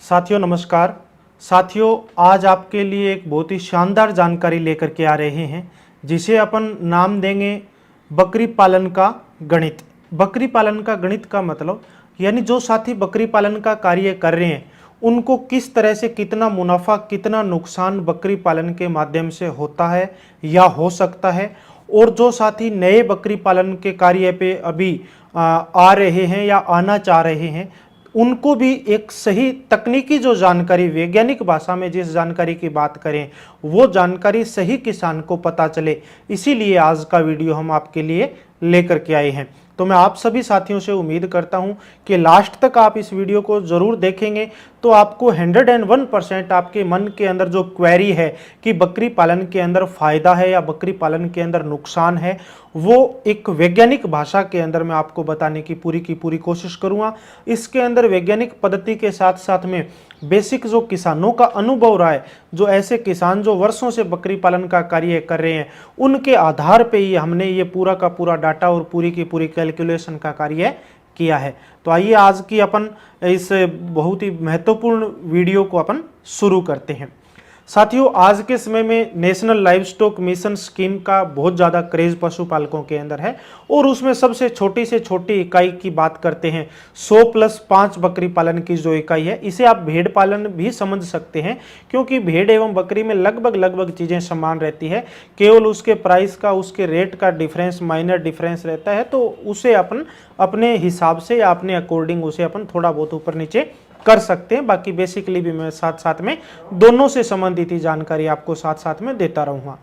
साथियों नमस्कार। साथियों आज आपके लिए एक बहुत ही शानदार जानकारी लेकर के आ रहे हैं, जिसे अपन नाम देंगे बकरी पालन का गणित। बकरी पालन का गणित का मतलब यानी जो साथी बकरी पालन का कार्य कर रहे हैं उनको किस तरह से कितना मुनाफा कितना नुकसान बकरी पालन के माध्यम से होता है या हो सकता है, और जो साथी नए बकरी पालन के कार्य पे अभी आ रहे हैं या आना चाह रहे हैं उनको भी एक सही तकनीकी जो जानकारी, वैज्ञानिक भाषा में जिस जानकारी की बात करें वो जानकारी सही किसान को पता चले, इसीलिए आज का वीडियो हम आपके लिए लेकर के आए हैं। तो मैं आप सभी साथियों से उम्मीद करता हूं कि लास्ट तक आप इस वीडियो को जरूर देखेंगे तो आपको 101% आपके मन के अंदर जो क्वेरी है कि बकरी पालन के अंदर फायदा है या बकरी पालन के अंदर नुकसान है, वो एक वैज्ञानिक भाषा के अंदर मैं आपको बताने की पूरी कोशिश करूंगा। इसके अंदर वैज्ञानिक पद्धति के साथ साथ में बेसिक जो किसानों का अनुभव रहा है, जो ऐसे किसान जो वर्षों से बकरी पालन का कार्य कर रहे हैं, उनके आधार पे ही हमने ये पूरा का पूरा डाटा और पूरी की पूरी कैलकुलेशन का कार्य किया है। तो आइए आज की अपन इस बहुत ही महत्वपूर्ण वीडियो को अपन शुरू करते हैं। साथियों आज के समय में national live stock mission scheme का बहुत ज़्यादा क्रेज पशुपालकों के अंदर है, और उसमें सबसे छोटी से छोटी इकाई की बात करते हैं 100+5 बकरी पालन की जो इकाई है, इसे आप भेड़ पालन भी समझ सकते हैं, क्योंकि भेड़ एवं बकरी में लगभग चीज़ें समान रहती है, केवल उसके प्राइस का उसके रेट का डिफरेंस माइनर डिफरेंस रहता है। तो उसे अपन अपने हिसाब से या अपने अकॉर्डिंग उसे अपन थोड़ा बहुत ऊपर नीचे कर सकते हैं। बाकी बेसिकली भी मैं साथ में दोनों से संबंधित ही जानकारी आपको साथ में देता रहूंगा।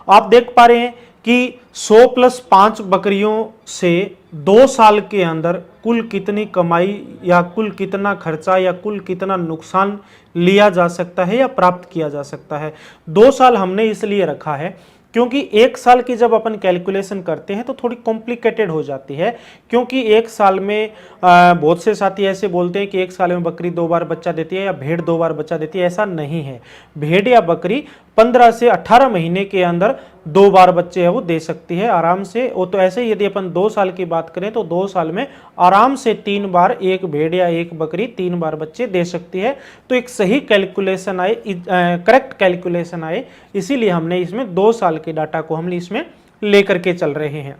आप देख पा रहे हैं कि 100+5 बकरियों से 2 साल के अंदर कुल कितनी कमाई या कुल कितना खर्चा या कुल कितना नुकसान लिया जा सकता है या प्राप्त किया जा सकता है। 2 साल हमने इसलिए रखा है क्योंकि 1 साल की जब अपन कैलकुलेशन करते हैं तो थोड़ी कॉम्प्लिकेटेड हो जाती है, क्योंकि 1 साल में बहुत से साथी ऐसे बोलते हैं कि 1 साल में बकरी 2 बार बच्चा देती है या भेड़ 2 बार बच्चा देती है। ऐसा नहीं है। भेड़ या बकरी 15 से 18 महीने के अंदर 2 बार बच्चे है वो दे सकती है आराम से। वो तो ऐसे ही यदि अपन 2 साल की बात करें तो 2 साल में आराम से 3 बार एक भेड़ या एक बकरी 3 बार बच्चे दे सकती है। तो एक सही कैलकुलेशन आए, करेक्ट कैलकुलेशन आए, इसीलिए हमने इसमें 2 साल के डाटा को हमने इसमें लेकर के चल रहे हैं।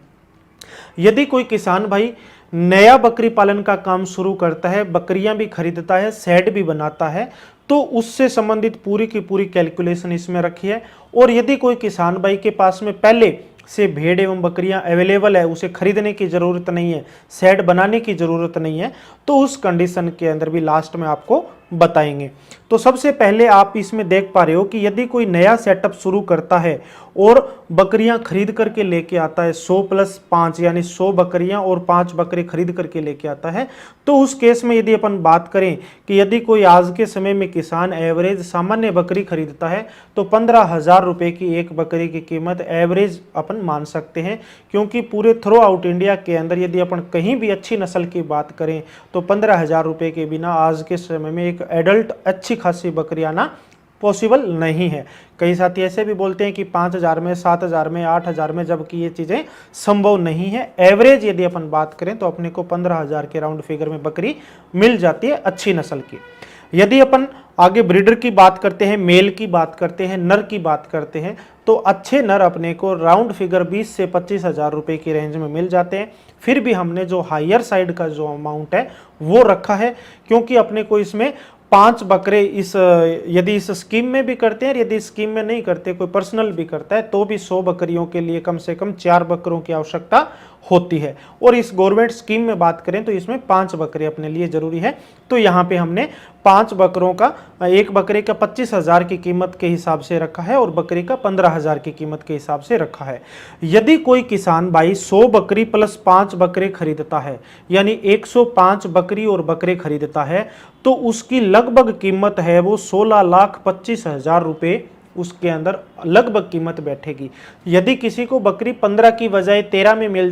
यदि कोई किसान भाई नया बकरी पालन का काम शुरू करता है, बकरियां भी खरीदता है, शेड भी बनाता है, तो उससे संबंधित पूरी की पूरी कैलकुलेशन इसमें रखी है। और यदि कोई किसान भाई के पास में पहले से भेड़ एवं बकरियां अवेलेबल है, उसे खरीदने की ज़रूरत नहीं है, शेड बनाने की ज़रूरत नहीं है, तो उस कंडीशन के अंदर भी लास्ट में आपको बताएंगे। तो सबसे पहले आप इसमें देख पा रहे हो कि यदि कोई नया सेटअप शुरू करता है और बकरियां खरीद करके लेके आता है 100+5 यानी 100 बकरियां और 5 बकरे खरीद करके लेके आता है, तो उस केस में यदि अपन बात करें कि यदि कोई आज के समय में किसान एवरेज सामान्य बकरी खरीदता है तो 15,000 रुपये की एक बकरी की कीमत एवरेज अपन मान सकते हैं, क्योंकि पूरे थ्रू आउट इंडिया के अंदर यदि अपन कहीं भी अच्छी नस्ल की बात करें तो 15,000 रुपये के बिना आज के समय में एक एडल्ट अच्छी खासी बकरी आना पॉसिबल नहीं है। कई साथी ऐसे भी बोलते हैं कि 5,000 में, 7,000 में, 8,000 में, जबकि ये चीज़ें संभव नहीं है। एवरेज यदि अपन बात करें तो अपने को 15,000 के राउंड फिगर में बकरी मिल जाती है अच्छी नस्ल की। यदि अपन आगे ब्रीडर की बात करते हैं, मेल की बात करते हैं, नर की बात करते हैं, तो अच्छे नर अपने को राउंड फिगर 20 से 25,000 रुपये की रेंज में मिल जाते हैं। फिर भी हमने जो हायर साइड का जो अमाउंट है वो रखा है, क्योंकि अपने को इसमें 5 बकरे यदि इस स्कीम में भी करते हैं, यदि स्कीम में नहीं करते, कोई पर्सनल भी करता है, तो भी 100 बकरियों के लिए कम से कम 4 बकरों की आवश्यकता होती है। और इस गवर्नमेंट स्कीम में बात करें तो इसमें 5 बकरे अपने लिए जरूरी है। तो यहाँ पे हमने 5 बकरों का, एक बकरे का 25,000 की कीमत के हिसाब से रखा है और बकरी का 15,000 की कीमत के हिसाब से रखा है। यदि कोई किसान भाई 100 बकरी प्लस 5 बकरे खरीदता है, यानी 105 बकरी और बकरे खरीदता है, तो उसकी लगभग कीमत है वो 16,25,000 रुपये उसके अंदर लगभग कीमत बैठेगी। यदि किसी को बकरी 15 की बजाय 13 में मिल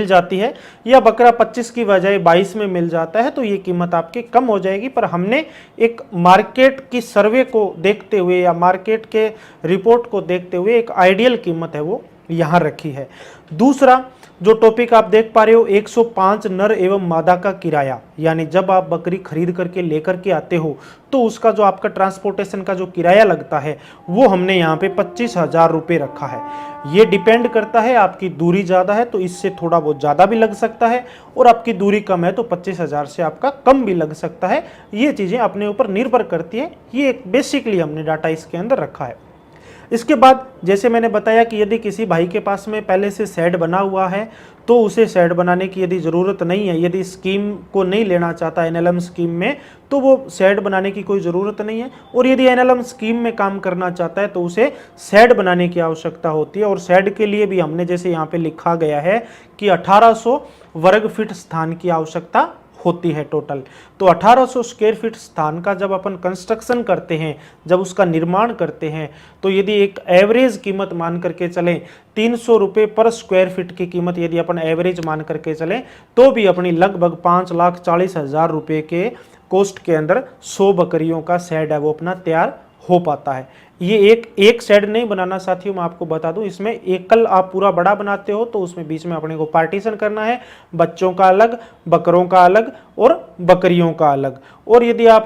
जाती है या बकरा 25 की बजाय 22 में मिल जाता है, तो ये कीमत आपकी कम हो जाएगी। पर हमने एक मार्केट की सर्वे को देखते हुए या मार्केट के रिपोर्ट को देखते हुए एक आइडियल कीमत है वो यहाँ रखी है। दूसरा, जो टॉपिक आप देख पा रहे हो 105 नर एवं मादा का किराया, यानी जब आप बकरी खरीद करके लेकर के आते हो तो उसका जो आपका ट्रांसपोर्टेशन का जो किराया लगता है वो हमने यहाँ पे 25,000 रुपये रखा है। ये डिपेंड करता है, आपकी दूरी ज़्यादा है तो इससे थोड़ा बहुत ज़्यादा भी लग सकता है, और आपकी दूरी कम है तो 25,000 से आपका कम भी लग सकता है। ये चीज़ें अपने ऊपर निर्भर करती है। ये एक बेसिकली हमने डाटा इसके अंदर रखा है। इसके बाद जैसे मैंने बताया कि यदि किसी भाई के पास में पहले से शेड बना हुआ है तो उसे शेड बनाने की यदि ज़रूरत नहीं है, यदि स्कीम को नहीं लेना चाहता एनएलएम स्कीम में, तो वो शेड बनाने की कोई ज़रूरत नहीं है। और यदि एनएलएम स्कीम में काम करना चाहता है तो उसे शेड बनाने की आवश्यकता होती है। और शेड के लिए भी हमने जैसे यहाँ पे लिखा गया है कि 1800 वर्ग फीट स्थान की आवश्यकता होती है टोटल। तो 1800 स्क्वायर फीट स्थान का जब अपन कंस्ट्रक्शन करते हैं, जब उसका निर्माण करते हैं, तो यदि एक एवरेज कीमत मान करके चलें 300 रुपये पर स्क्वायर फीट की कीमत यदि अपन एवरेज मान करके चलें तो भी अपनी लगभग 5,40,000 रुपये के कॉस्ट के अंदर 100 बकरियों का शेड है वो अपना तैयार हो पाता है। ये एक शेड नहीं बनाना साथियों, मैं आपको बता दूं, इसमें एकल आप पूरा बड़ा बनाते हो तो उसमें बीच में अपने को पार्टीशन करना है, बच्चों का अलग, बकरों का अलग और बकरियों का अलग। और यदि आप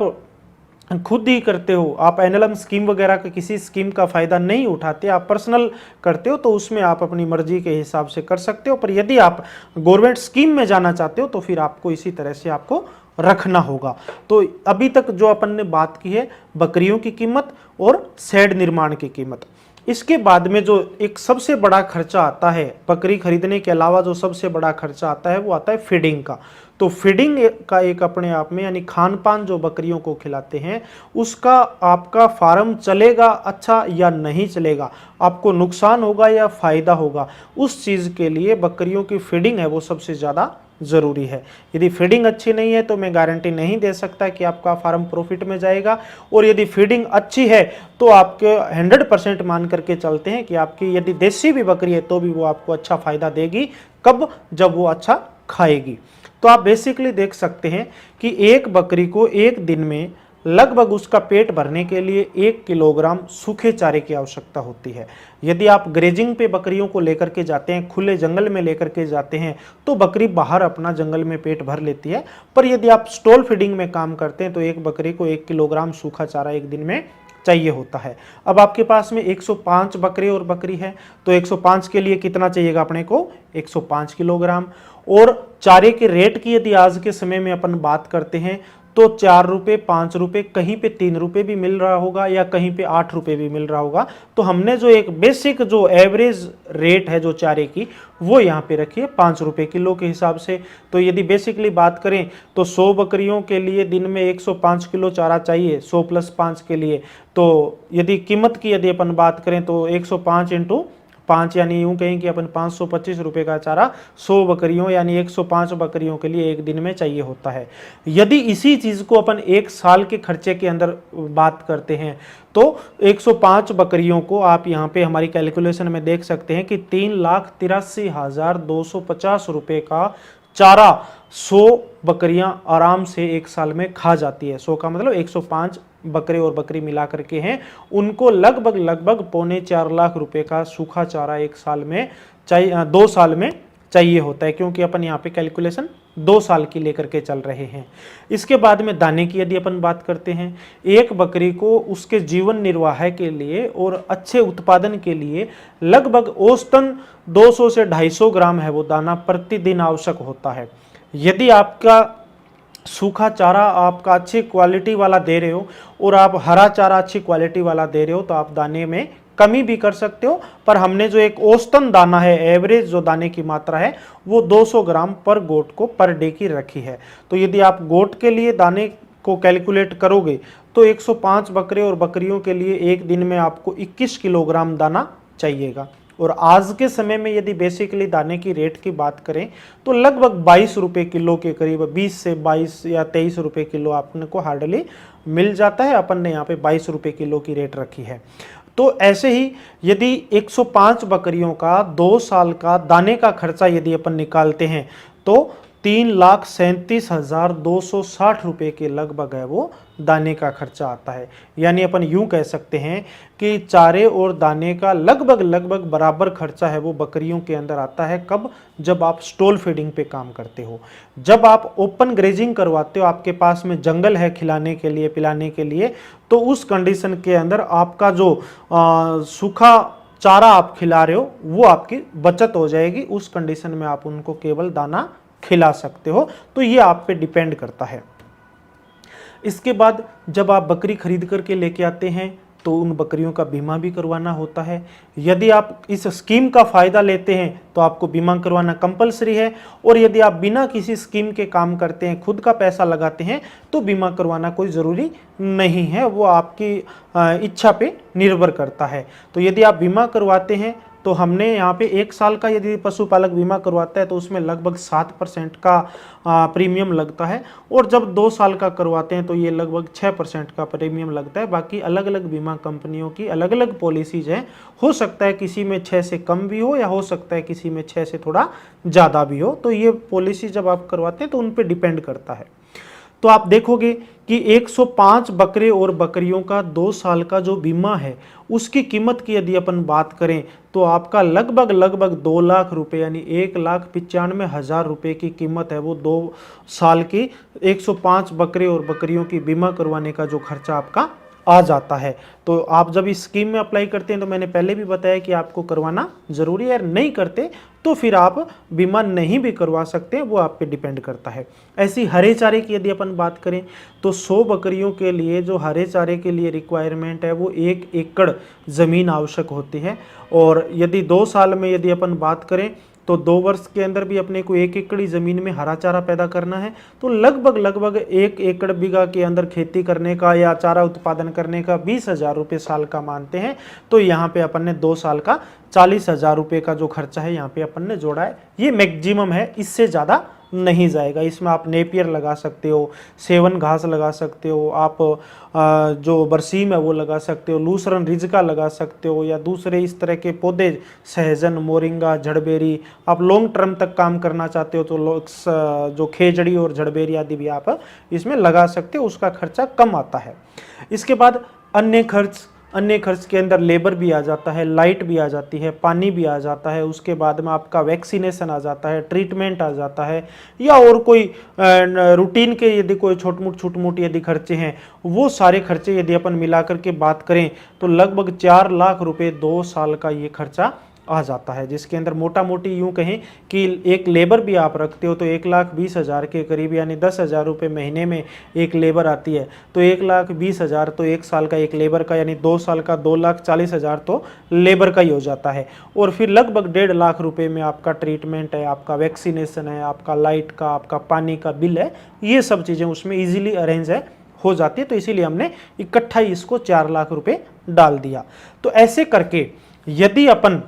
खुद ही करते हो, आप एनएलएम स्कीम वगैरह का किसी स्कीम का फ़ायदा नहीं उठाते, आप पर्सनल करते हो, तो उसमें आप अपनी मर्जी के हिसाब से कर सकते हो। पर यदि आप गवर्नमेंट स्कीम में जाना चाहते हो तो फिर आपको इसी तरह से आपको रखना होगा। तो अभी तक जो अपन ने बात की है बकरियों की कीमत और शेड निर्माण की कीमत। इसके बाद में जो एक सबसे बड़ा खर्चा आता है बकरी खरीदने के अलावा, जो सबसे बड़ा खर्चा आता है वो आता है फीडिंग का। तो फीडिंग का एक अपने आप में, यानी खान पान जो बकरियों को खिलाते हैं उसका आपका फार्म चलेगा अच्छा या नहीं चलेगा, आपको नुकसान होगा या फायदा होगा, उस चीज़ के लिए बकरियों की फीडिंग है वो सबसे ज़्यादा ज़रूरी है। यदि फीडिंग अच्छी नहीं है तो मैं गारंटी नहीं दे सकता कि आपका फार्म प्रॉफिट में जाएगा। और यदि फीडिंग अच्छी है तो आपके 100% मान करके चलते हैं कि आपकी यदि देसी भी बकरी है तो भी वो आपको अच्छा फ़ायदा देगी। कब? जब वो अच्छा खाएगी। तो आप बेसिकली देख सकते हैं कि एक बकरी को एक दिन में लगभग उसका पेट भरने के लिए 1 किलोग्राम सूखे चारे की आवश्यकता होती है। यदि आप ग्रेजिंग पे बकरियों को लेकर के जाते हैं, खुले जंगल में लेकर के जाते हैं, तो बकरी बाहर अपना जंगल में पेट भर लेती है। पर यदि आप स्टॉल फीडिंग में काम करते हैं तो एक बकरी को 1 किलोग्राम सूखा चारा एक दिन में चाहिए होता है। अब आपके पास में 105 बकरे और बकरी है तो 105 के लिए कितना चाहिएगा अपने को? 105 किलोग्राम। और चारे के रेट की यदि आज के समय में अपन बात करते हैं तो 4 रुपये, 5 रुपये, कहीं पे 3 रुपये भी मिल रहा होगा या कहीं पे 8 रुपये भी मिल रहा होगा। तो हमने जो एक बेसिक जो एवरेज रेट है जो चारे की वो यहाँ पे रखी है 5 रुपये किलो के हिसाब से। तो यदि बेसिकली बात करें तो 100 बकरियों के लिए दिन में 105 किलो चारा चाहिए, 100 + 5 के लिए। तो यदि कीमत की यदि अपन बात करें तो 105 × 5 यानी यूँ कहें कि अपन 525 रुपये का चारा 100 बकरियों यानी 105 बकरियों के लिए एक दिन में चाहिए होता है। यदि इसी चीज़ को अपन 1 साल के खर्चे के अंदर बात करते हैं तो 105 बकरियों को आप यहाँ पे हमारी कैलकुलेशन में देख सकते हैं कि 3,83,250 रुपये का चारा 100 बकरियां आराम से एक साल में खा जाती है। 100 का मतलब 105 बकरे और बकरी मिला करके हैं, उनको लगभग 3.25 लाख रुपए का सूखा चारा एक साल में चाहिए, 2 साल में चाहिए होता है, क्योंकि अपन यहाँ पे कैलकुलेशन 2 साल की लेकर के चल रहे हैं। इसके बाद में दाने की यदि अपन बात करते हैं, एक बकरी को उसके जीवन निर्वाह के लिए और अच्छे उत्पादन के लिए लगभग औसतन 200 से 250 ग्राम है वो दाना प्रतिदिन आवश्यक होता है। यदि आपका सूखा चारा आपका अच्छी क्वालिटी वाला दे रहे हो और आप हरा चारा अच्छी क्वालिटी वाला दे रहे हो तो आप दाने में कमी भी कर सकते हो। पर हमने जो एक औसतन दाना है, एवरेज जो दाने की मात्रा है वो 200 ग्राम पर गोट को पर डे की रखी है। तो यदि आप गोट के लिए दाने को कैलकुलेट करोगे तो 105 बकरे और बकरियों के लिए एक दिन में आपको 21 किलोग्राम दाना चाहिएगा। और आज के समय में यदि बेसिकली दाने की रेट की बात करें तो लगभग 22 रुपये किलो के करीब, 20 से 22 या 23 रुपये किलो आपने को हार्डली मिल जाता है। अपन ने यहाँ पे 22 रुपये किलो की रेट रखी है। तो ऐसे ही यदि 105 बकरियों का 2 साल का दाने का खर्चा यदि अपन निकालते हैं तो 3,37,260 रुपये के लगभग है वो दाने का खर्चा आता है। यानी अपन यूं कह सकते हैं कि चारे और दाने का लगभग बराबर खर्चा है वो बकरियों के अंदर आता है। कब? जब आप स्टॉल फीडिंग पे काम करते हो। जब आप ओपन ग्रेजिंग करवाते हो, आपके पास में जंगल है खिलाने के लिए, पिलाने के लिए, तो उस कंडीशन के अंदर आपका जो सूखा चारा आप खिला रहे हो वो आपकी बचत हो जाएगी। उस कंडीशन में आप उनको केवल दाना खिला सकते हो। तो ये आप पे डिपेंड करता है। इसके बाद जब आप बकरी खरीद करके लेके आते हैं तो उन बकरियों का बीमा भी करवाना होता है। यदि आप इस स्कीम का फ़ायदा लेते हैं तो आपको बीमा करवाना कंपलसरी है, और यदि आप बिना किसी स्कीम के काम करते हैं, खुद का पैसा लगाते हैं, तो बीमा करवाना कोई ज़रूरी नहीं है, वो आपकी इच्छा पे निर्भर करता है। तो यदि आप बीमा करवाते हैं तो हमने यहाँ पे 1 साल का यदि पशुपालक बीमा करवाता है तो उसमें लगभग 7% का प्रीमियम लगता है, और जब 2 साल का करवाते हैं तो ये लगभग 6% का प्रीमियम लगता है। बाकी अलग अलग बीमा कंपनियों की अलग अलग पॉलिसीज हैं। हो सकता है किसी में 6 से कम भी हो, या हो सकता है किसी में 6 से थोड़ा ज़्यादा भी हो। तो ये पॉलिसी जब आप करवाते हैं तो उन पर डिपेंड करता है। तो आप देखोगे कि 105 बकरे और बकरियों का 2 साल का जो बीमा है उसकी कीमत की यदि अपन बात करें तो आपका लगभग 2 लाख रुपए यानी 1,95,000 रुपये की कीमत है वो 2 साल की 105 बकरे और बकरियों की बीमा करवाने का जो खर्चा आपका आ जाता है। तो आप जब इस स्कीम में अप्लाई करते हैं तो मैंने पहले भी बताया कि आपको करवाना ज़रूरी है, नहीं करते तो फिर आप बीमा नहीं भी करवा सकते, वो आप पे डिपेंड करता है। ऐसी हरे चारे की यदि अपन बात करें तो 100 बकरियों के लिए जो हरे चारे के लिए रिक्वायरमेंट है वो 1 एकड़ ज़मीन आवश्यक होती है, और यदि 2 साल में यदि अपन बात करें तो 2 वर्ष के अंदर भी अपने को 1 एकड़ ज़मीन में हरा चारा पैदा करना है। तो लगभग 1 एकड़ बीघा के अंदर खेती करने का या चारा उत्पादन करने का 20,000 रुपये साल का मानते हैं। तो यहाँ पे अपन ने 2 साल का 40,000 रुपये का जो खर्चा है यहाँ पे अपन ने जोड़ा है। ये मैक्सिमम है, इससे ज़्यादा नहीं जाएगा। इसमें आप नेपियर लगा सकते हो, सेवन घास लगा सकते हो, आप जो बरसीम है वो लगा सकते हो, लूसरन रिजका लगा सकते हो, या दूसरे इस तरह के पौधे सहजन, मोरिंगा, झड़बेरी, आप लॉन्ग टर्म तक काम करना चाहते हो तो जो खेजड़ी और झड़बेरी आदि भी आप इसमें लगा सकते हो, उसका खर्चा कम आता है। इसके बाद अन्य खर्च के अंदर लेबर भी आ जाता है, लाइट भी आ जाती है, पानी भी आ जाता है, उसके बाद में आपका वैक्सीनेशन आ जाता है, ट्रीटमेंट आ जाता है, या और कोई रूटीन के यदि कोई छोट मोट यदि खर्चे हैं, वो सारे खर्चे यदि अपन मिलाकर के बात करें तो लगभग 4 लाख रुपए 2 साल का ये खर्चा आ जाता है। जिसके अंदर मोटा मोटी यूँ कहें कि एक लेबर भी आप रखते हो तो 1,20,000 के करीब यानी 10,000 रुपये महीने में एक लेबर आती है। तो 1,20,000 तो 1 साल का एक लेबर का, यानी 2 साल का 2,40,000 तो लेबर का ही हो जाता है। और फिर लगभग 1.5 लाख रुपये में आपका ट्रीटमेंट है, आपका वैक्सीनेशन है, आपका लाइट का, आपका पानी का बिल है, ये सब चीज़ें उसमें ईजिली अरेंज हो जाती है। तो इसीलिए हमने इकट्ठा ही इसको 4 लाख रुपये डाल दिया। तो ऐसे करके यदि अपन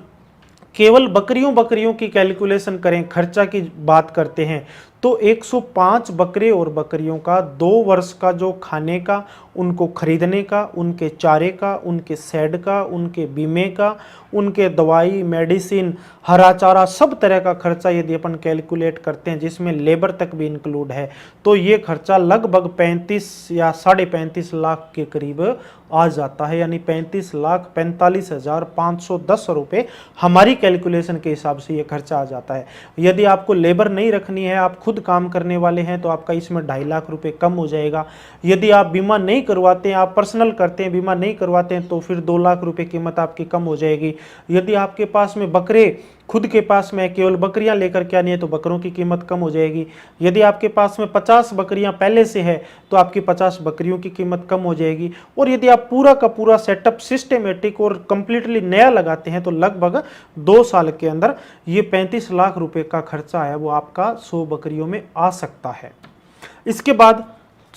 केवल बकरियों की कैलकुलेशन करें, खर्चा की बात करते हैं, तो 105 बकरे और बकरियों का 2 वर्ष का जो खाने का, उनको खरीदने का, उनके चारे का, उनके शेड का, उनके बीमे का, उनके दवाई, मेडिसिन, हरा चारा, सब तरह का खर्चा यदि अपन कैलकुलेट करते हैं जिसमें लेबर तक भी इंक्लूड है, तो ये खर्चा लगभग 35 या 35.5 लाख के करीब आ जाता है। यानी 35,45,510 रुपये हमारी कैलकुलेशन के हिसाब से ये खर्चा आ जाता है। यदि आपको लेबर नहीं रखनी है, आप खुद काम करने वाले हैं, तो आपका इसमें 2.5 लाख रुपये कम हो जाएगा। यदि आप बीमा नहीं करवाते हैं, आप पर्सनल करते हैं, बीमा नहीं करवाते हैं, तो फिर 2 लाख रुपये कीमत आपकी कम हो जाएगी। यदि आपके पास में बकरे खुद के पास में केवल बकरियां लेकर के आनी है तो बकरों की कीमत कम हो जाएगी। यदि आपके पास में 50 बकरियां पहले से है तो आपकी 50 बकरियों की कीमत कम हो जाएगी। और यदि आप पूरा का पूरा सेटअप सिस्टमेटिक और कंप्लीटली नया लगाते हैं तो लगभग 2 साल के अंदर ये 35 लाख रुपए का खर्चा है वो आपका 100 बकरियों में आ सकता है। इसके बाद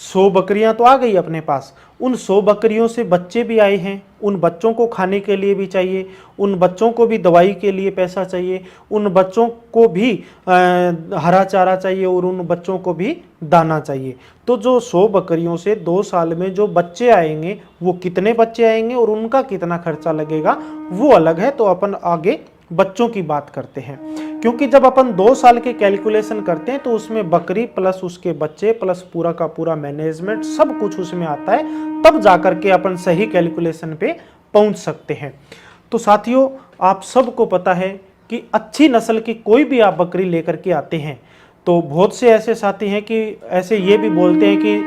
100 बकरियां तो आ गई अपने पास, उन 100 बकरियों से बच्चे भी आए हैं, उन बच्चों को खाने के लिए भी चाहिए, उन बच्चों को भी दवाई के लिए पैसा चाहिए, उन बच्चों को भी हरा चारा चाहिए, और उन बच्चों को भी दाना चाहिए। तो जो 100 बकरियों से 2 साल में जो बच्चे आएंगे वो कितने बच्चे आएंगे और उनका कितना खर्चा लगेगा वो अलग है, तो अपन आगे बच्चों की बात करते हैं, क्योंकि जब अपन 2 साल के कैलकुलेशन करते हैं तो उसमें बकरी प्लस उसके बच्चे प्लस पूरा का पूरा मैनेजमेंट सब कुछ उसमें आता है, तब जाकर के अपन सही कैलकुलेशन पे पहुंच सकते हैं। तो साथियों, आप सबको पता है कि अच्छी नस्ल की कोई भी आप बकरी लेकर के आते हैं तो बहुत से ऐसे साथी हैं कि ऐसे ये भी बोलते हैं कि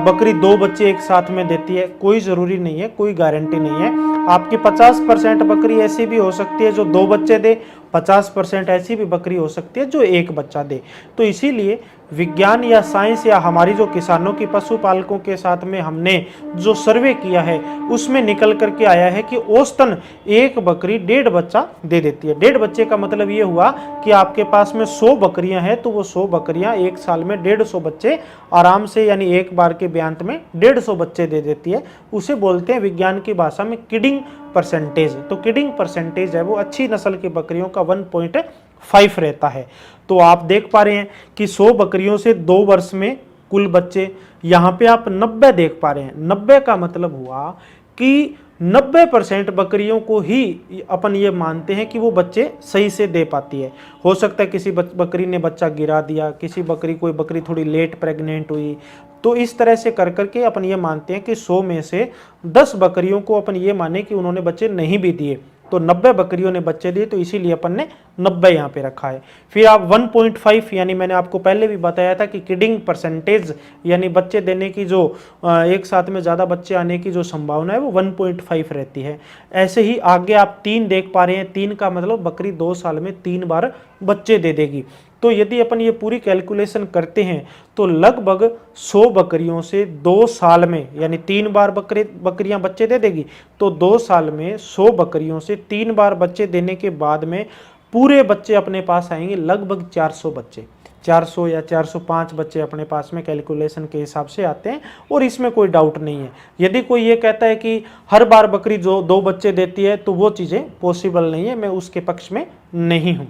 बकरी 2 बच्चे एक साथ में देती है। कोई ज़रूरी नहीं है, कोई गारंटी नहीं है। आपकी 50% बकरी ऐसी भी हो सकती है जो 2 बच्चे दे, 50% ऐसी भी बकरी हो सकती है जो 1 बच्चा दे। तो इसीलिए विज्ञान या साइंस या हमारी जो किसानों की पशुपालकों के साथ में हमने जो सर्वे किया है उसमें निकल करके आया है कि औसतन 1 बकरी 1.5 बच्चा दे देती है। 1.5 बच्चे का मतलब ये हुआ कि आपके पास में 100 बकरियां हैं तो वो 100 बकरियां एक साल में 150 बच्चे आराम से, यानी एक बार के ब्यांत में 150 बच्चे दे देती है। उसे बोलते हैं विज्ञान की भाषा में किडिंग परसेंटेज। तो किडिंग परसेंटेज है वो अच्छी नस्ल की बकरियों का 1.5 रहता है। तो आप देख पा रहे हैं कि 100 बकरियों से 2 वर्ष में कुल बच्चे, यहाँ पे आप 90 देख पा रहे हैं। 90 का मतलब हुआ कि 90% बकरियों को ही अपन ये मानते हैं कि वो बच्चे सही से दे पाती है। हो सकता है किसी बकरी ने बच्चा गिरा दिया, कोई बकरी थोड़ी लेट प्रेग्नेंट हुई, तो इस तरह से कर करके अपन ये मानते हैं कि 100 में से 10 बकरियों को अपन ये माने कि उन्होंने बच्चे नहीं भी दिए, तो 90 बकरियों ने बच्चे दिए, तो इसीलिए अपन ने 90 यहाँ पे रखा है। फिर आप 1.5, यानी मैंने आपको पहले भी बताया था कि किडिंग परसेंटेज यानी बच्चे देने की जो एक साथ में ज़्यादा बच्चे आने की जो संभावना है वो 1.5 रहती है। ऐसे ही आगे आप 3 देख पा रहे हैं। 3 का मतलब बकरी 2 साल में 3 बार बच्चे दे देगी। तो यदि अपन ये पूरी कैलकुलेशन करते हैं तो लगभग 100 बकरियों से 2 साल में, यानी 3 बार बकरियां बच्चे दे देगी, तो 2 साल में 100 बकरियों से 3 बार बच्चे देने के बाद में पूरे बच्चे अपने पास आएंगे लगभग 400 बच्चे। 400 या 405 बच्चे अपने पास में कैलकुलेशन के हिसाब से आते हैं, और इसमें कोई डाउट नहीं है। यदि कोई ये कहता है कि हर बार बकरी जो 2 बच्चे देती है तो वो चीज़ें पॉसिबल नहीं है, मैं उसके पक्ष में नहीं हूँ।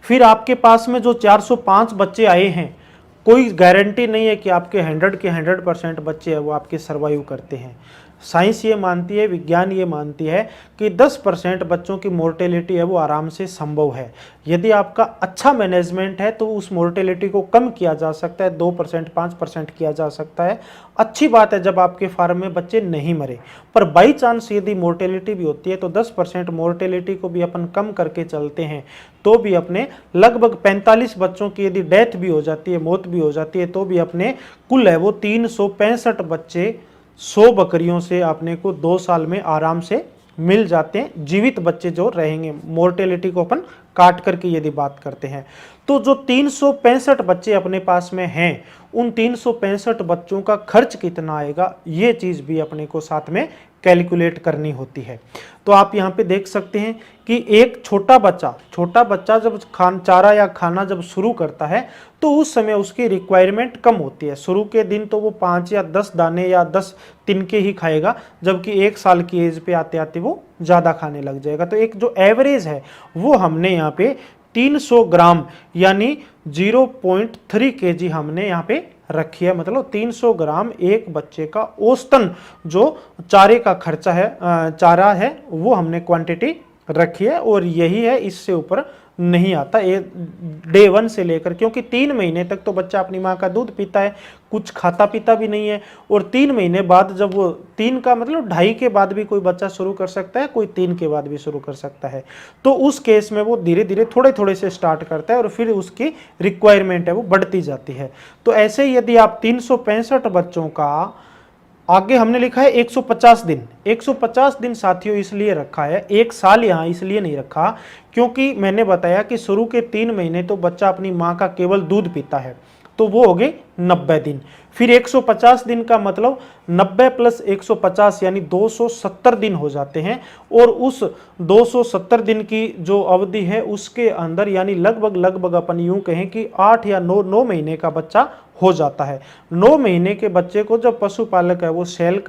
फिर आपके पास में जो 405 बच्चे आए हैं, कोई गारंटी नहीं है कि आपके 100% बच्चे हैं वो आपके सर्वाइव करते हैं। साइंस ये मानती है, विज्ञान ये मानती है कि 10% बच्चों की मोर्टेलिटी है वो आराम से संभव है। यदि आपका अच्छा मैनेजमेंट है तो उस मोर्टेलिटी को कम किया जा सकता है, 2% 5% किया जा सकता है। अच्छी बात है जब आपके फार्म में बच्चे नहीं मरे। पर बाई चांस यदि मोर्टेलिटी भी होती है तो 10% मोर्टेलिटी को भी अपन कम करके चलते हैं तो भी अपने लगभग 45 बच्चों की यदि डेथ भी हो जाती है, मौत भी हो जाती है, तो भी अपने कुल है वो 365 बच्चे 100 बकरियों से अपने को 2 साल में आराम से मिल जाते हैं। जीवित बच्चे जो रहेंगे, मोर्टेलिटी को अपन काट करके यदि बात करते हैं, तो जो 365 बच्चे अपने पास में हैं, उन 365 बच्चों का खर्च कितना आएगा ये चीज़ भी अपने को साथ में कैलकुलेट करनी होती है। तो आप यहाँ पे देख सकते हैं कि एक छोटा बच्चा जब चारा या खाना जब शुरू करता है तो उस समय उसकी रिक्वायरमेंट कम होती है। शुरू के दिन तो वो 5 या 10 दाने या 10 तिनके ही खाएगा, जबकि 1 साल की एज पे आते आते वो ज़्यादा खाने लग जाएगा। तो एक जो एवरेज है वो हमने यहाँ पे 300 ग्राम यानी 0.3 kg हमने यहाँ पे रखी है। मतलब 300 ग्राम एक बच्चे का औसतन जो चारे का खर्चा है, चारा है, वो हमने क्वांटिटी रखी है, और यही है, इससे ऊपर नहीं आता डे 1 से लेकर, क्योंकि 3 महीने तक तो बच्चा अपनी माँ का दूध पीता है, कुछ खाता पीता भी नहीं है। और 3 महीने बाद जब वो 3 का मतलब 2.5 के बाद भी कोई बच्चा शुरू कर सकता है, कोई 3 के बाद भी शुरू कर सकता है। तो उस केस में वो धीरे धीरे थोड़े थोड़े से स्टार्ट करता है और फिर उसकी रिक्वायरमेंट है वो बढ़ती जाती है। तो ऐसे ही यदि आप 365 बच्चों का, आगे हमने लिखा है 150 दिन, 150 दिन साथियों इसलिए रखा है, 1 साल यहाँ इसलिए नहीं रखा क्योंकि मैंने बताया कि शुरू के 3 महीने तो बच्चा अपनी माँ का केवल दूध पीता है, तो वो हो गए 90 दिन। फिर 150 दिन का मतलब 90 प्लस 150 यानी 270 दिन हो जाते हैं, और उस 270 दिन की जो अवधि है उसके अंदर यानी लगभग अपन यूं कहें कि 8 या 9 महीने का बच्चा हो जाता है। 9 महीने के बच्चे को जब पशुपालक है वो सेल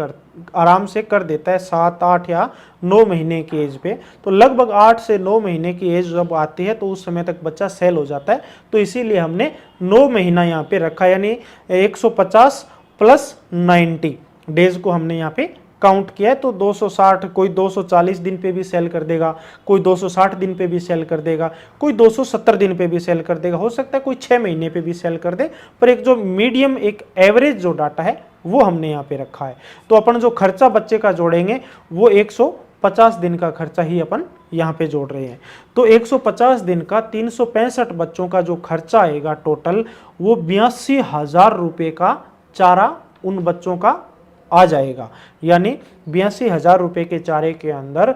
आराम से कर देता है 7, 8 या 9 महीने की एज पे, तो लगभग 8 से 9 महीने की एज जब आती है तो उस समय तक बच्चा सेल हो जाता है। तो इसीलिए हमने 9 महीना यहाँ पे रखा, यानी 150 प्लस 90 डेज को हमने यहाँ पे काउंट किया है तो 260, कोई 240 दिन पे भी सेल कर देगा, कोई 260 दिन पे भी सेल कर देगा, कोई 270 दिन पे भी सेल कर देगा, हो सकता है कोई 6 महीने पे भी सेल कर दे, पर एक जो मीडियम एक एवरेज जो डाटा है वो हमने यहाँ पे रखा है। तो अपन जो खर्चा बच्चे का जोड़ेंगे वो 150 दिन का खर्चा ही अपन यहाँ पे जोड़ रहे हैं। तो 150 दिन का 365 बच्चों का जो खर्चा आएगा टोटल, वो 82,000 रुपये का चारा उन बच्चों का आ जाएगा। यानी 82,000 रुपये के चारे के अंदर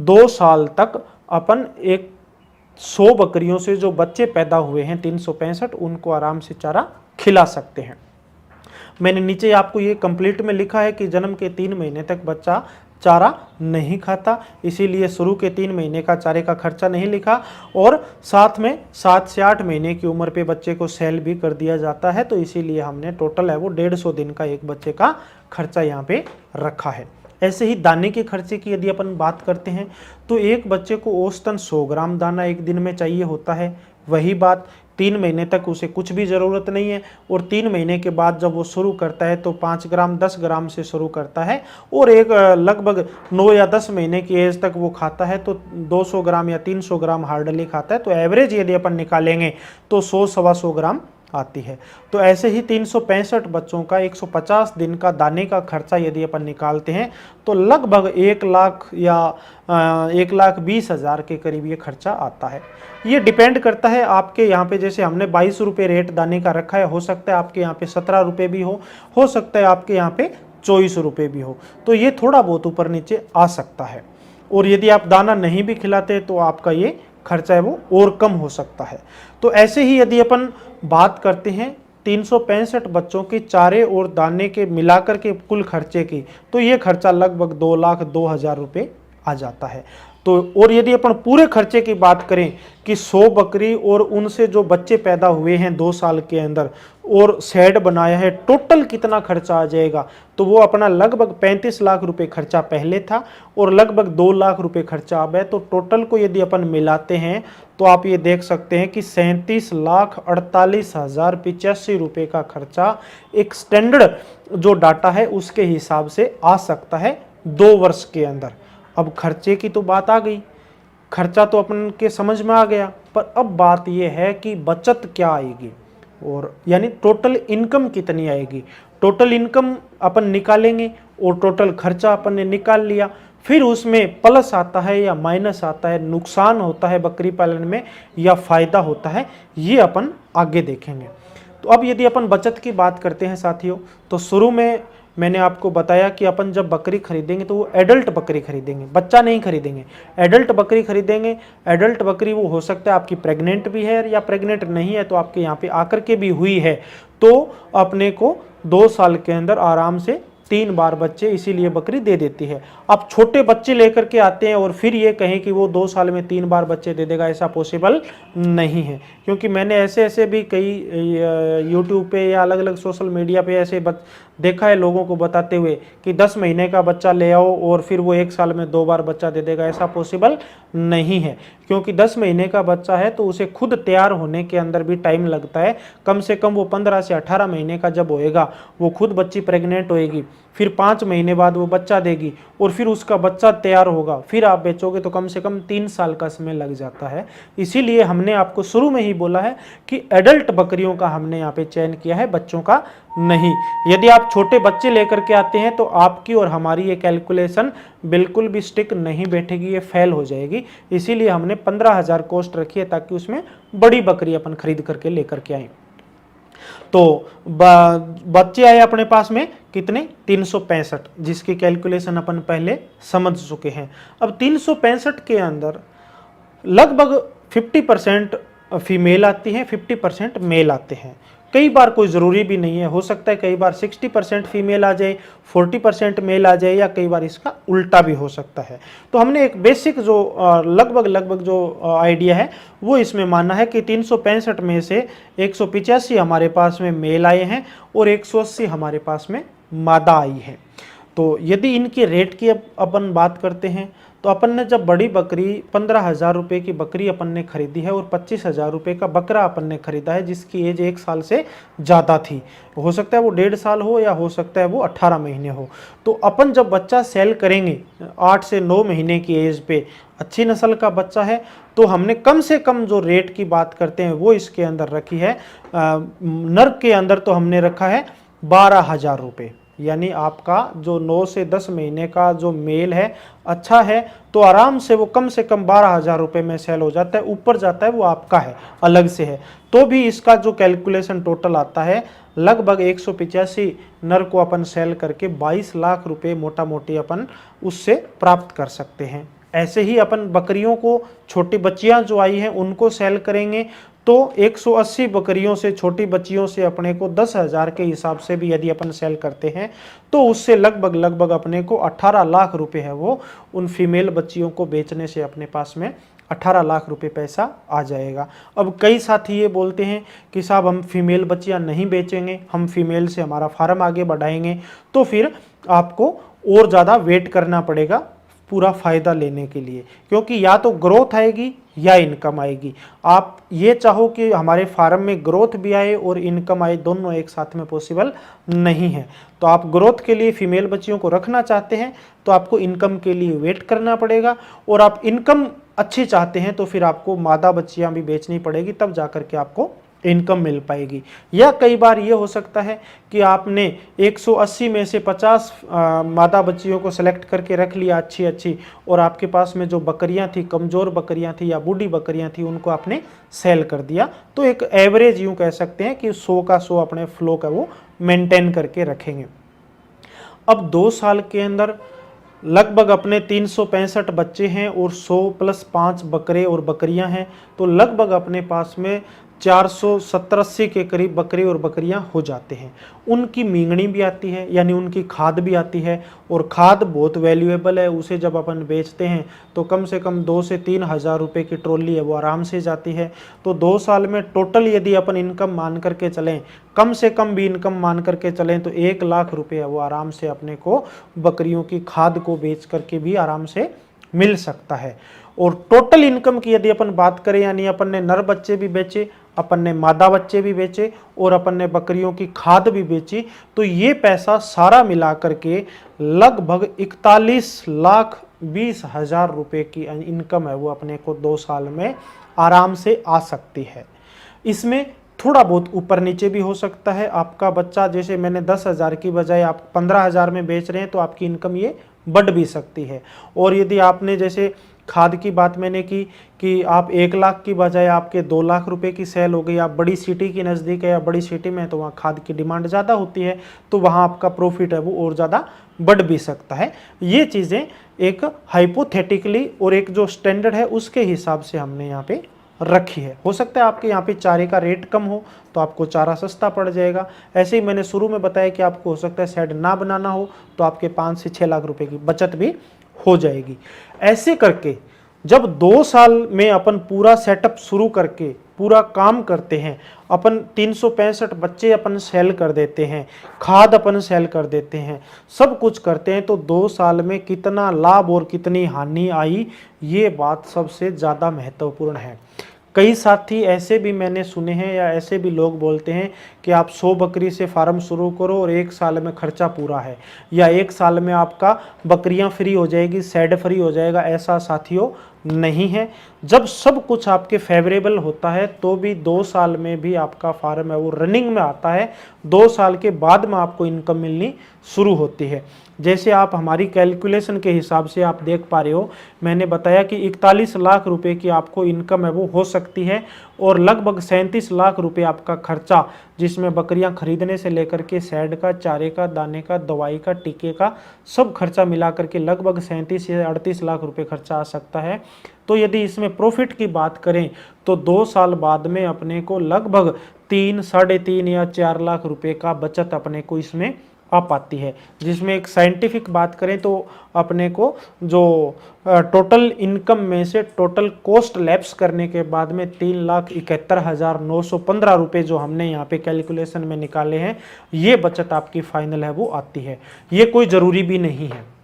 2 साल तक अपन 100 बकरियों से जो बच्चे पैदा हुए हैं 365, उनको आराम से चारा खिला सकते हैं। मैंने नीचे आपको ये कंप्लीट में लिखा है कि जन्म के 3 महीने तक बच्चा चारा नहीं खाता, इसीलिए शुरू के 3 महीने का चारे का खर्चा नहीं लिखा, और साथ में 7 से 8 महीने की उम्र पे बच्चे को सेल भी कर दिया जाता है, तो इसीलिए हमने टोटल है वो 150 दिन का एक बच्चे का खर्चा यहाँ पे रखा है। ऐसे ही दाने के खर्चे की यदि अपन बात करते हैं तो एक बच्चे को औसतन 100 ग्राम दाना एक दिन में चाहिए होता है। वही बात 3 महीने तक उसे कुछ भी ज़रूरत नहीं है, और 3 महीने के बाद जब वो शुरू करता है तो 5 ग्राम 10 ग्राम से शुरू करता है, और एक लगभग 9 या 10 महीने की एज तक वो खाता है तो 200 ग्राम या 300 ग्राम हार्डली खाता है। तो एवरेज यदि अपन निकालेंगे तो 100-125 ग्राम आती है। तो ऐसे ही 365 बच्चों का 150 दिन का दाने का खर्चा यदि अपन निकालते हैं तो लगभग 1 लाख या 1,20,000 के करीब ये खर्चा आता है। ये डिपेंड करता है आपके यहाँ पे, जैसे हमने 22 रुपये रेट दाने का रखा है, हो सकता है आपके यहाँ पे 17 रुपये भी हो सकता है आपके यहाँ पे 24 रुपये भी हो, तो ये थोड़ा बहुत ऊपर नीचे आ सकता है। और यदि आप दाना नहीं भी खिलाते तो आपका ये खर्चा है वो और कम हो सकता है। तो ऐसे ही यदि अपन बात करते हैं 365 बच्चों के चारे और दाने के मिलाकर के कुल खर्चे की, तो ये खर्चा लगभग 2,02,000 रुपये आ जाता है। तो और यदि अपन पूरे खर्चे की बात करें कि 100 बकरी और उनसे जो बच्चे पैदा हुए हैं 2 साल के अंदर और शेड बनाया है, टोटल कितना खर्चा आ जाएगा, तो वो अपना लगभग 35 लाख रुपए खर्चा पहले था और लगभग 2 लाख रुपए खर्चा अब है। तो टोटल को यदि अपन मिलाते हैं तो आप ये देख सकते हैं कि 37,48,085 रुपये का खर्चा एक स्टैंडर्ड जो डाटा है उसके हिसाब से आ सकता है 2 वर्ष के अंदर। अब खर्चे की तो बात आ गई, खर्चा तो अपन के समझ में आ गया, पर अब बात यह है कि बचत क्या आएगी, और यानी टोटल इनकम कितनी आएगी। टोटल इनकम अपन निकालेंगे और टोटल खर्चा अपन ने निकाल लिया, फिर उसमें प्लस आता है या माइनस आता है, नुकसान होता है बकरी पालन में या फायदा होता है, ये अपन आगे देखेंगे। तो अब यदि अपन बचत की बात करते हैं साथियों, तो शुरू में मैंने आपको बताया कि अपन जब बकरी खरीदेंगे तो वो एडल्ट बकरी खरीदेंगे, बच्चा नहीं खरीदेंगे, एडल्ट बकरी खरीदेंगे। एडल्ट बकरी वो हो सकता है आपकी प्रेग्नेंट भी है या प्रेग्नेंट नहीं है तो आपके यहाँ पे आकर के भी हुई है, तो अपने को 2 साल के अंदर आराम से 3 बार बच्चे इसीलिए बकरी दे देती है। अब छोटे बच्चे लेकर के आते हैं और फिर ये कहें कि वो 2 साल में 3 बार बच्चे दे देगा, ऐसा पॉसिबल नहीं है, क्योंकि मैंने ऐसे भी कई यूट्यूब पे या अलग अलग सोशल मीडिया पे ऐसे देखा है लोगों को बताते हुए कि 10 महीने का बच्चा ले आओ और फिर वो 1 साल में 2 बार बच्चा दे देगा, ऐसा पॉसिबल नहीं है। क्योंकि 10 महीने का बच्चा है तो उसे खुद तैयार होने के अंदर भी टाइम लगता है, कम से कम वो 15 से 18 महीने का जब होएगा वो खुद बच्ची प्रेग्नेंट होएगी, फिर 5 महीने बाद वो बच्चा देगी और फिर उसका बच्चा तैयार होगा, फिर आप बेचोगे तो कम से कम 3 साल का समय लग जाता है। इसीलिए हमने आपको शुरू में ही बोला है कि एडल्ट बकरियों का हमने यहाँ पे चयन किया है, बच्चों का नहीं। यदि आप छोटे बच्चे लेकर के आते हैं तो आपकी और हमारी ये कैलकुलेशन बिल्कुल भी स्टिक नहीं बैठेगी, ये फेल हो जाएगी। इसीलिए हमने 15,000 कॉस्ट रखी है ताकि उसमें बड़ी बकरी अपन खरीद करके लेकर के आए। तो बच्चे आए अपने पास में कितने 365, जिसकी कैलकुलेशन अपन पहले समझ चुके हैं। अब 365 के अंदर लगभग 50% फीमेल आती हैं, 50% मेल आते हैं। कई बार कोई ज़रूरी भी नहीं है, हो सकता है कई बार 60% फीमेल आ जाए, 40% मेल आ जाए, या कई बार इसका उल्टा भी हो सकता है। तो हमने एक बेसिक जो लगभग जो आइडिया है वो इसमें माना है कि 365 में से 185 हमारे पास में मेल आए हैं और 180 हमारे पास में मादा आई है। तो यदि इनके रेट की अपन बात करते हैं तो तो अपन ने जब बड़ी बकरी 15,000 रुपये की बकरी अपन ने खरीदी है और 25,000 रुपये का बकरा अपन ने खरीदा है जिसकी एज 1 साल से ज़्यादा थी, हो सकता है वो 1.5 साल हो या हो सकता है वो 18 महीने हो, तो अपन जब बच्चा सेल करेंगे 8 से 9 महीने की एज पे, अच्छी नस्ल का बच्चा है, तो हमने कम से कम जो रेट की बात करते हैं वो इसके अंदर रखी है, नर के अंदर तो हमने रखा है 12,000 रुपये। यानी आपका जो 9 से 10 महीने का जो मेल है अच्छा है तो आराम से वो कम 12,000 रुपये में सेल हो जाता है, ऊपर जाता है वो आपका है, अलग से है। तो भी इसका जो कैलकुलेशन टोटल आता है लगभग 185 नर को अपन सेल करके 22 लाख रुपए मोटा मोटी अपन उससे प्राप्त कर सकते हैं। ऐसे ही अपन बकरियों को, छोटी बच्चियां जो आई हैं उनको सेल करेंगे तो 180 बकरियों से, छोटी बच्चियों से अपने को 10,000 के हिसाब से भी यदि अपन सेल करते हैं तो उससे लगभग अपने को 18 लाख रुपए है वो उन फीमेल बच्चियों को बेचने से अपने पास में 18 लाख रुपए पैसा आ जाएगा। अब कई साथी ये बोलते हैं कि साहब हम फीमेल बच्चियां नहीं बेचेंगे, हम फीमेल से हमारा फार्म आगे बढ़ाएंगे, तो फिर आपको और ज़्यादा वेट करना पड़ेगा पूरा फ़ायदा लेने के लिए, क्योंकि या तो ग्रोथ आएगी या इनकम आएगी। आप ये चाहो कि हमारे फार्म में ग्रोथ भी आए और इनकम आए, दोनों एक साथ में पॉसिबल नहीं है। तो आप ग्रोथ के लिए फीमेल बच्चियों को रखना चाहते हैं तो आपको इनकम के लिए वेट करना पड़ेगा, और आप इनकम अच्छी चाहते हैं तो फिर आपको मादा बच्चियां भी बेचनी पड़ेगी, तब जाकर के आपको इनकम मिल पाएगी। या कई बार ये हो सकता है कि आपने 180 में से 50 मादा बच्चियों को सेलेक्ट करके रख लिया अच्छी, और आपके पास में जो बकरियां थी, कमज़ोर बकरियां थी या बूढ़ी बकरियां थी, उनको आपने सेल कर दिया। तो एक एवरेज यूँ कह सकते हैं कि 100 का 100 अपने फ्लो का वो मेंटेन करके रखेंगे। अब 2 साल के अंदर लगभग अपने 365 बच्चे हैं और 100 + 5 बकरे और बकरियां हैं, तो लगभग अपने पास में 470-80 के करीब बकरे और बकरियां हो जाते हैं। उनकी मींगनी भी आती है, यानी उनकी खाद भी आती है, और खाद बहुत वैल्यूएबल है। उसे जब अपन बेचते हैं तो कम से कम 2 से 3 हज़ार रुपये की ट्रॉली है वो आराम से जाती है। तो 2 साल में टोटल यदि अपन इनकम मान करके चलें, कम से कम भी इनकम मान करके चलें, तो 1 लाख रुपये है वो आराम से अपने को बकरियों की खाद को बेच करके भी आराम से मिल सकता है। और टोटल इनकम की यदि अपन बात करें, यानी अपन ने नर बच्चे भी बेचे, अपन ने मादा बच्चे भी बेचे और अपन ने बकरियों की खाद भी बेची, तो ये पैसा सारा मिला करके लगभग 41,20,000 रुपये की इनकम है वो अपने को 2 साल में आराम से आ सकती है। इसमें थोड़ा बहुत ऊपर नीचे भी हो सकता है। आपका बच्चा, जैसे मैंने 10,000 की बजाय आप 15,000 में बेच रहे हैं तो आपकी इनकम ये बढ़ भी सकती है। और यदि आपने, जैसे खाद की बात मैंने की कि आप 1 लाख की बजाय आपके 2 लाख रुपए की सेल हो गई, आप बड़ी सिटी की नज़दीक है या बड़ी सिटी में, तो वहाँ खाद की डिमांड ज़्यादा होती है, तो वहाँ आपका प्रॉफिट है वो और ज़्यादा बढ़ भी सकता है। ये चीज़ें एक हाइपोथेटिकली और एक जो स्टैंडर्ड है उसके हिसाब से हमने यहाँ पे रखी है। हो सकता है आपके यहाँ पे चारे का रेट कम हो तो आपको चारा सस्ता पड़ जाएगा। ऐसे ही मैंने शुरू में बताया कि आपको हो सकता है शेड ना बनाना हो तो आपके 5 से 6 लाख रुपए की बचत भी हो जाएगी। ऐसे करके जब 2 साल में अपन पूरा सेटअप शुरू करके पूरा काम करते हैं, अपन 365 बच्चे अपन सेल कर देते हैं, खाद अपन सेल कर देते हैं, सब कुछ करते हैं, तो 2 साल में कितना लाभ और कितनी हानि आई, ये बात सबसे ज़्यादा महत्वपूर्ण है। कई साथी ऐसे भी मैंने सुने हैं या ऐसे भी लोग बोलते हैं कि आप 100 बकरी से फार्म शुरू करो और 1 साल में खर्चा पूरा है, या 1 साल में आपका बकरियां फ्री हो जाएगी, शेड फ्री हो जाएगा। ऐसा साथियों नहीं है। जब सब कुछ आपके फेवरेबल होता है तो भी 2 साल में भी आपका फार्म है वो रनिंग में आता है। 2 साल के बाद में आपको इनकम मिलनी शुरू होती है। जैसे आप हमारी कैलकुलेशन के हिसाब से आप देख पा रहे हो, मैंने बताया कि 41 लाख रुपए की आपको इनकम है वो हो सकती है, और लगभग 37 लाख रुपए आपका खर्चा, जिसमें बकरियां खरीदने से लेकर के शेड का, चारे का, दाने का, दवाई का, टीके का सब खर्चा मिला करके लगभग 37 से 38 लाख रुपए खर्चा आ सकता है। तो यदि इसमें प्रॉफिट की बात करें तो 2 साल बाद में अपने को लगभग 3, 3.5 या 4 लाख रुपए का बचत अपने को इसमें आ पाती है। जिसमें एक साइंटिफिक बात करें तो अपने को जो टोटल इनकम में से टोटल कॉस्ट लैप्स करने के बाद में 3,71,915 रुपये जो हमने यहाँ पे कैलकुलेशन में निकाले हैं, ये बचत आपकी फाइनल है वो आती है। ये कोई ज़रूरी भी नहीं है।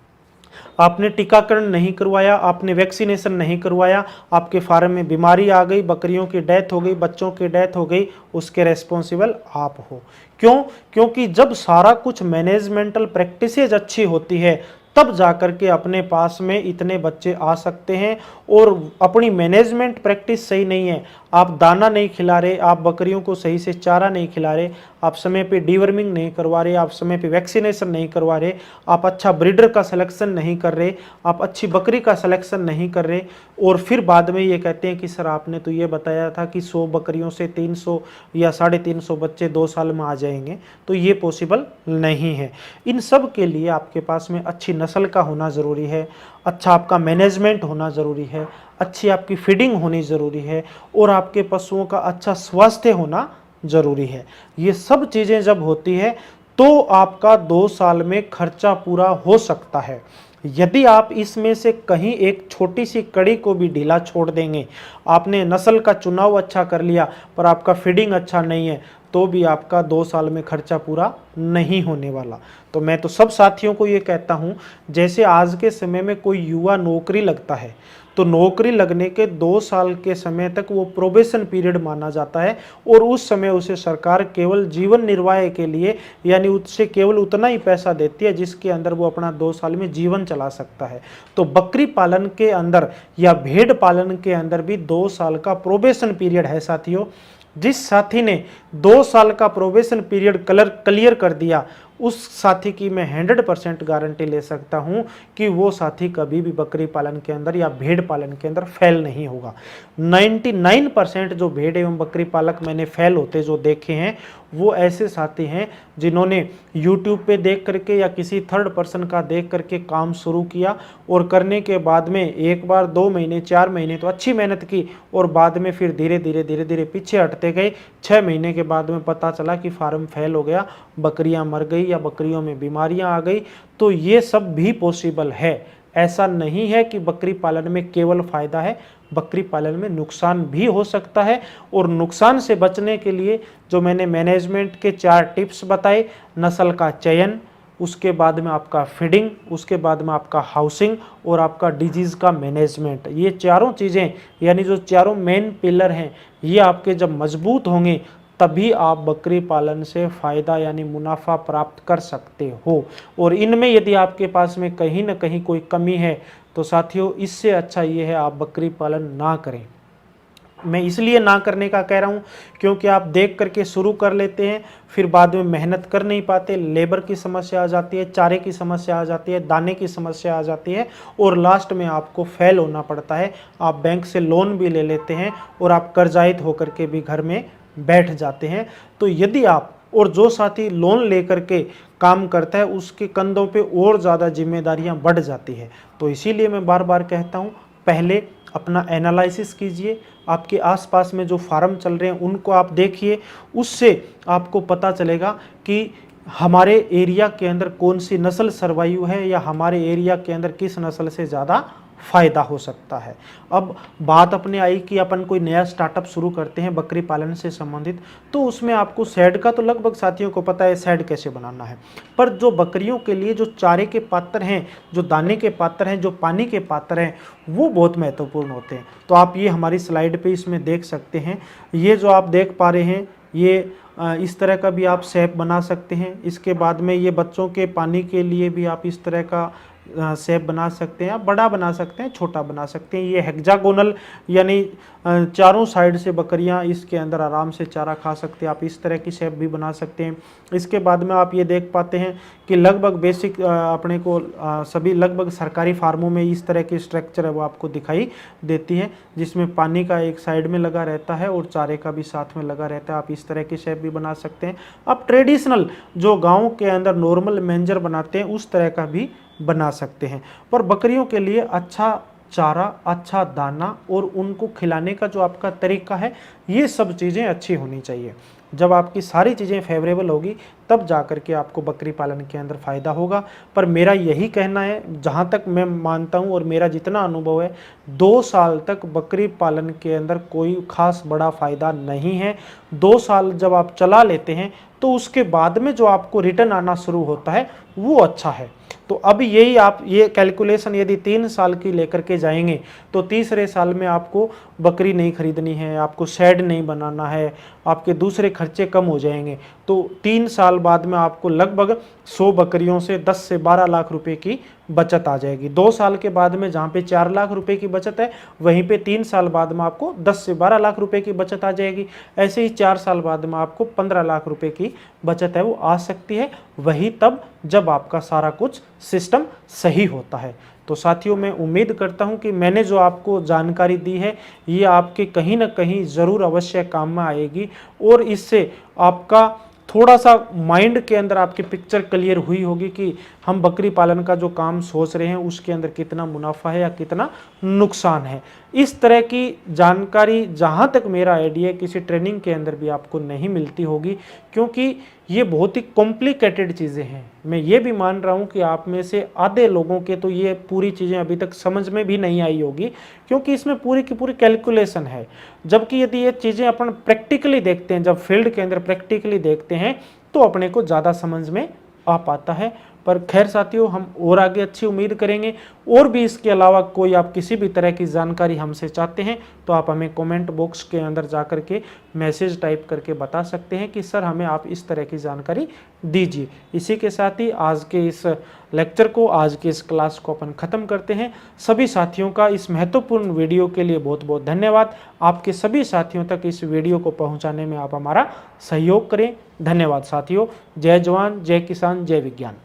आपने टीकाकरण नहीं करवाया, आपने वैक्सीनेशन नहीं करवाया, आपके फार्म में बीमारी आ गई, बकरियों की डेथ हो गई, बच्चों की डेथ हो गई, उसके रेस्पॉन्सिबल आप हो। क्यों? क्योंकि जब सारा कुछ मैनेजमेंटल प्रैक्टिसेज अच्छी होती है तब जाकर के अपने पास में इतने बच्चे आ सकते हैं। और अपनी मैनेजमेंट प्रैक्टिस सही नहीं है, आप दाना नहीं खिला रहे, आप बकरियों को सही से चारा नहीं खिला रहे, आप समय पे डीवर्मिंग नहीं करवा रहे, आप समय पे वैक्सीनेशन नहीं करवा रहे, आप अच्छा ब्रीडर का सिलेक्शन नहीं कर रहे, आप अच्छी बकरी का सिलेक्शन नहीं कर रहे, और फिर बाद में ये कहते हैं कि सर आपने तो ये बताया था कि 100 बकरियों से 300 या 350 बच्चे 2 साल में आ जाएंगे, तो ये पॉसिबल नहीं है। इन सब के लिए आपके पास में अच्छी नस्ल का होना ज़रूरी है, अच्छा आपका मैनेजमेंट होना ज़रूरी है, अच्छी आपकी फीडिंग होनी ज़रूरी है, और आपके पशुओं का अच्छा स्वास्थ्य होना ज़रूरी है। ये सब चीज़ें जब होती है तो आपका 2 साल में खर्चा पूरा हो सकता है। यदि आप इसमें से कहीं एक छोटी सी कड़ी को भी ढीला छोड़ देंगे, आपने नस्ल का चुनाव अच्छा कर लिया पर आपका फीडिंग अच्छा नहीं है, तो भी आपका 2 साल में खर्चा पूरा नहीं होने वाला। तो मैं तो सब साथियों को ये कहता हूँ, जैसे आज के समय में कोई युवा नौकरी लगता है तो नौकरी लगने के 2 साल के समय तक वो प्रोबेशन पीरियड माना जाता है, और उस समय उसे सरकार केवल जीवन निर्वाह के लिए यानी उससे केवल उतना ही पैसा देती है जिसके अंदर वो अपना 2 साल में जीवन चला सकता है। तो बकरी पालन के अंदर या भेड़ पालन के अंदर भी 2 साल का प्रोबेशन पीरियड है साथियों। जिस साथी ने 2 साल का प्रोबेशन पीरियड क्लियर कर दिया, उस साथी की मैं 100% गारंटी ले सकता हूं कि वो साथी कभी भी बकरी पालन के अंदर या भेड़ पालन के अंदर फेल नहीं होगा। 99% जो भेड़ एवं बकरी पालक मैंने फेल होते जो देखे हैं वो ऐसे साथी हैं जिन्होंने YouTube पे देख करके या किसी थर्ड पर्सन का देख करके काम शुरू किया, और करने के बाद में एक बार 2 महीने 4 महीने तो अच्छी मेहनत की, और बाद में फिर धीरे धीरे पीछे हटते गए। 6 महीने के बाद में पता चला कि फार्म फेल हो गया, बकरियां मर गई या बकरियों में बीमारियां आ गई। तो ये सब भी पॉसिबल है। ऐसा नहीं है कि बकरी पालन में केवल फायदा है, बकरी पालन में नुकसान भी हो सकता है। और नुकसान से बचने के लिए जो मैंने मैनेजमेंट के 4 टिप्स बताए, नस्ल का चयन, उसके बाद में आपका फीडिंग, उसके बाद में आपका हाउसिंग और आपका डिजीज़ का मैनेजमेंट, ये चारों चीज़ें यानी जो चारों मेन पिलर हैं, ये आपके जब मजबूत होंगे तभी आप बकरी पालन से फ़ायदा यानी मुनाफा प्राप्त कर सकते हो। और इनमें यदि आपके पास में कहीं ना कहीं कोई कमी है तो साथियों इससे अच्छा ये है आप बकरी पालन ना करें। मैं इसलिए ना करने का कह रहा हूँ क्योंकि आप देख करके शुरू कर लेते हैं, फिर बाद में मेहनत कर नहीं पाते, लेबर की समस्या आ जाती है, चारे की समस्या आ जाती है, दाने की समस्या आ जाती है, और लास्ट में आपको फेल होना पड़ता है। आप बैंक से लोन भी ले लेते हैं और आप कर्जायित होकर के भी घर में बैठ जाते हैं। तो यदि आप और जो साथी लोन लेकर के काम करता है उसके कंधों पे और ज़्यादा जिम्मेदारियां बढ़ जाती है। तो इसीलिए मैं बार बार कहता हूं, पहले अपना एनालिसिस कीजिए, आपके आसपास में जो फार्म चल रहे हैं उनको आप देखिए, उससे आपको पता चलेगा कि हमारे एरिया के अंदर कौन सी नस्ल सर्वाइव है या हमारे एरिया के अंदर किस नस्ल से ज़्यादा फ़ायदा हो सकता है। अब बात अपने आई कि अपन कोई नया स्टार्टअप शुरू करते हैं बकरी पालन से संबंधित, तो उसमें आपको शेड का तो लगभग साथियों को पता है शेड कैसे बनाना है, पर जो बकरियों के लिए जो चारे के पात्र हैं, जो दाने के पात्र हैं, जो पानी के पात्र हैं, वो बहुत महत्वपूर्ण होते हैं। तो आप ये हमारी स्लाइड पे इसमें देख सकते हैं, ये जो आप देख पा रहे हैं ये इस तरह का भी आप शेप बना सकते हैं। इसके बाद में ये बच्चों के पानी के लिए भी आप इस तरह का शेप बना सकते हैं, आप बड़ा बना सकते हैं, छोटा बना सकते हैं। ये हेक्सागोनल यानी चारों साइड से बकरियां इसके अंदर आराम से चारा खा सकते हैं, आप इस तरह की शेप भी बना सकते हैं। इसके बाद में आप ये देख पाते हैं कि लगभग बेसिक अपने को सभी लगभग सरकारी फार्मों में इस तरह की स्ट्रक्चर है वो आपको दिखाई देती है, जिसमें पानी का एक साइड में लगा रहता है और चारे का भी साथ में लगा रहता है। आप इस तरह की शेप भी बना सकते हैं। आप ट्रेडिशनल जो गाँव के अंदर नॉर्मल मेंजर बनाते हैं उस तरह का भी बना सकते हैं। पर बकरियों के लिए अच्छा चारा, अच्छा दाना और उनको खिलाने का जो आपका तरीका है, ये सब चीज़ें अच्छी होनी चाहिए। जब आपकी सारी चीज़ें फेवरेबल होगी तब जाकर के आपको बकरी पालन के अंदर फ़ायदा होगा। पर मेरा यही कहना है, जहाँ तक मैं मानता हूँ और मेरा जितना अनुभव है, 2 साल तक बकरी पालन के अंदर कोई ख़ास बड़ा फ़ायदा नहीं है। 2 साल जब आप चला लेते हैं तो उसके बाद में जो आपको रिटर्न आना शुरू होता है वो अच्छा है। तो अब यही आप ये कैलकुलेशन यदि 3 साल की लेकर के जाएंगे तो तीसरे साल में आपको बकरी नहीं खरीदनी है, आपको शेड नहीं बनाना है, आपके दूसरे खर्चे कम हो जाएंगे। तो 3 साल बाद में आपको लगभग 100 बकरियों से 10 से 12 लाख रुपए की बचत आ जाएगी। 2 साल के बाद में जहाँ पे 4 लाख रुपए की बचत है, वहीं पे 3 साल बाद में आपको 10 से 12 लाख रुपए की बचत आ जाएगी। ऐसे ही 4 साल बाद में आपको 15 लाख रुपए की बचत है वो आ सकती है, वही तब जब आपका सारा कुछ सिस्टम सही होता है। तो साथियों, मैं उम्मीद करता हूं कि मैंने जो आपको जानकारी दी है ये आपके कहीं ना कहीं ज़रूर अवश्य काम में आएगी और इससे आपका थोड़ा सा माइंड के अंदर आपकी पिक्चर क्लियर हुई होगी कि हम बकरी पालन का जो काम सोच रहे हैं उसके अंदर कितना मुनाफा है या कितना नुकसान है। इस तरह की जानकारी जहाँ तक मेरा आइडिया है किसी ट्रेनिंग के अंदर भी आपको नहीं मिलती होगी, क्योंकि ये बहुत ही कॉम्प्लिकेटेड चीज़ें हैं। मैं ये भी मान रहा हूँ कि आप में से आधे लोगों के तो ये पूरी चीज़ें अभी तक समझ में भी नहीं आई होगी, क्योंकि इसमें पूरी की पूरी कैलकुलेशन है। जबकि यदि ये चीज़ें अपन प्रैक्टिकली देखते हैं, जब फील्ड के अंदर प्रैक्टिकली देखते हैं तो अपने को ज़्यादा समझ में आ पाता है। पर खैर साथियों, हम और आगे अच्छी उम्मीद करेंगे। और भी इसके अलावा कोई आप किसी भी तरह की जानकारी हमसे चाहते हैं तो आप हमें कमेंट बॉक्स के अंदर जा कर के मैसेज टाइप करके बता सकते हैं कि सर हमें आप इस तरह की जानकारी दीजिए। इसी के साथ ही आज के इस लेक्चर को, आज के इस क्लास को अपन ख़त्म करते हैं। सभी साथियों का इस महत्वपूर्ण वीडियो के लिए बहुत बहुत धन्यवाद। आपके सभी साथियों तक इस वीडियो को पहुँचाने में आप हमारा सहयोग करें। धन्यवाद साथियों। जय जवान, जय किसान, जय विज्ञान।